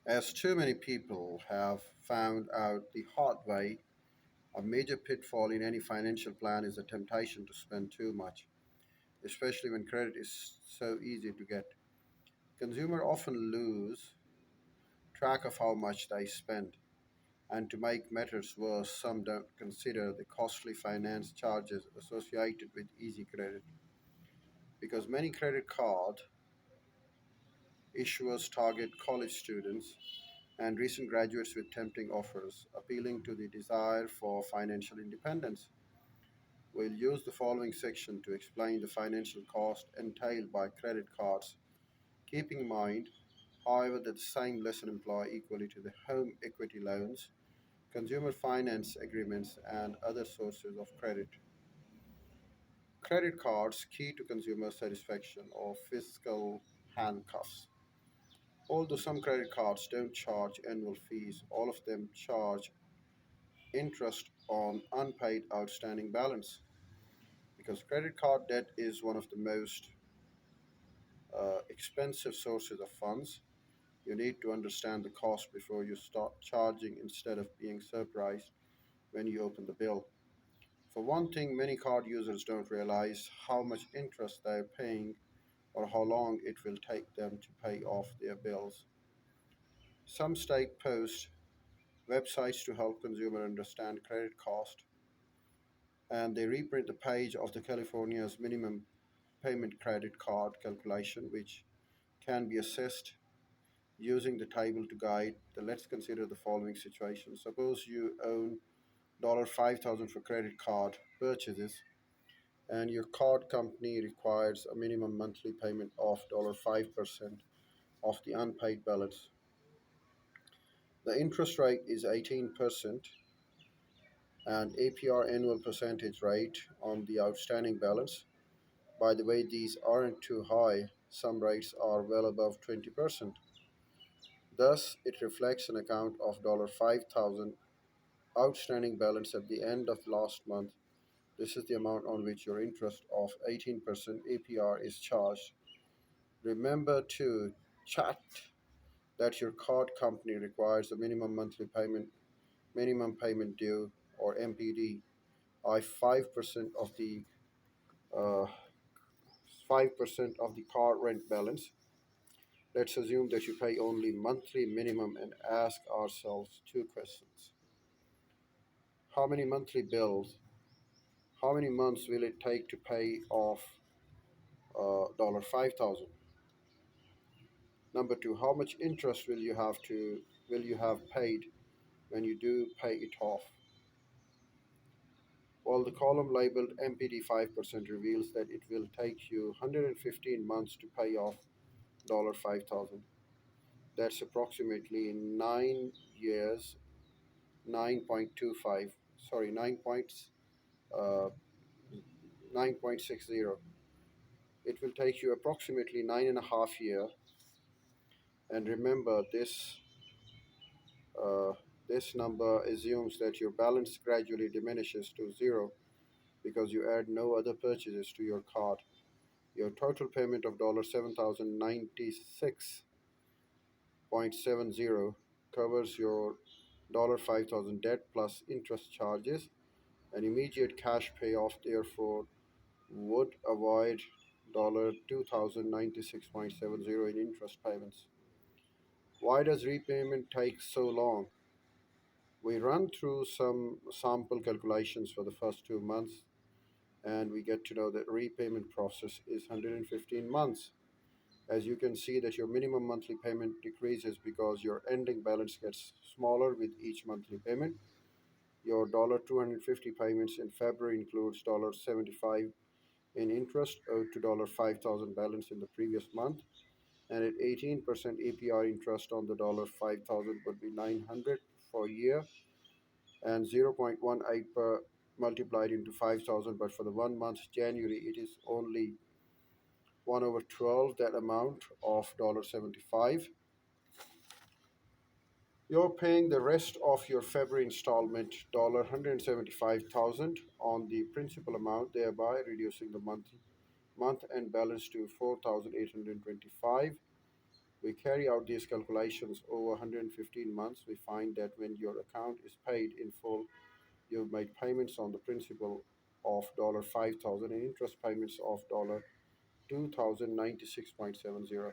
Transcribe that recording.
As too many people have found out the hard way, a major pitfall in any financial plan is the temptation to spend too much, especially when credit is so easy to get. Consumers often lose track of how much they spend, and to make matters worse, some don't consider the costly finance charges associated with easy credit. Because many credit card issuers target college students and recent graduates with tempting offers, appealing to the desire for financial independence. We'll use the following section to explain the financial cost entailed by credit cards, keeping in mind, however, that the same lesson apply equally to the home equity loans, consumer finance agreements, and other sources of credit. Credit cards key to consumer satisfaction or fiscal handcuffs. Although some credit cards don't charge annual fees, all of them charge interest on unpaid outstanding balance. Because credit card debt is one of the most expensive sources of funds, you need to understand the cost before you start charging instead of being surprised when you open the bill. For one thing, many card users don't realize how much interest they're paying or how long it will take them to pay off their bills. Some state post websites to help consumers understand credit cost, and they reprint the page of the California's minimum payment credit card calculation, which can be assessed using the table to guide the. Let's consider the following situation. Suppose you own $5,000 for credit card purchases, and your card company requires a minimum monthly payment of 5% of the unpaid balance. The interest rate is 18%, and APR, annual percentage rate, on the outstanding balance. By the way, these aren't too high. Some rates are well above 20%. Thus, it reflects an account of 5,000 outstanding balance at the end of last month. This is the amount on which your interest of 18% APR is charged. Remember to chat that your card company requires a minimum payment due, or MPD, I uh, 5% of the car rent balance. Let's assume that you pay only monthly minimum and ask ourselves two questions. How many monthly bills? How many months will it take to pay off 5,000? Number two, how much interest will you have paid when you do pay it off? While the column labeled MPD 5% reveals that it will take you 115 months to pay off 5,000. That's approximately 9 years, 9.25, sorry, uh, 9.60. It will take you approximately 9.5 years. And remember, uh, this number assumes that your balance gradually diminishes to zero because you add no other purchases to your card. Your total payment of 7,096.70 covers your 5,000 debt plus interest charges. An immediate cash payoff, therefore, would avoid 2,096.70 in interest payments. Why does repayment take so long? We run through some sample calculations for the first 2 months, and we get to know that repayment process is 115 months. As you can see that your minimum monthly payment decreases because your ending balance gets smaller with each monthly payment. Your 250 payments in February includes 75 in interest owed to 5,000 balance in the previous month, and at 18% APR, interest on the 5,000 would be 900 for a year, and 0.18 per multiplied into 5,000. But for the 1 month January, it is only 1 over 12 that amount of 75. You're paying the rest of your February installment 175,000 on the principal amount, thereby reducing the month end balance to 4,825. We carry out these calculations over 115 months. We find that when your account is paid in full, you've made payments on the principal of $5,000 and interest payments of $2,096.70.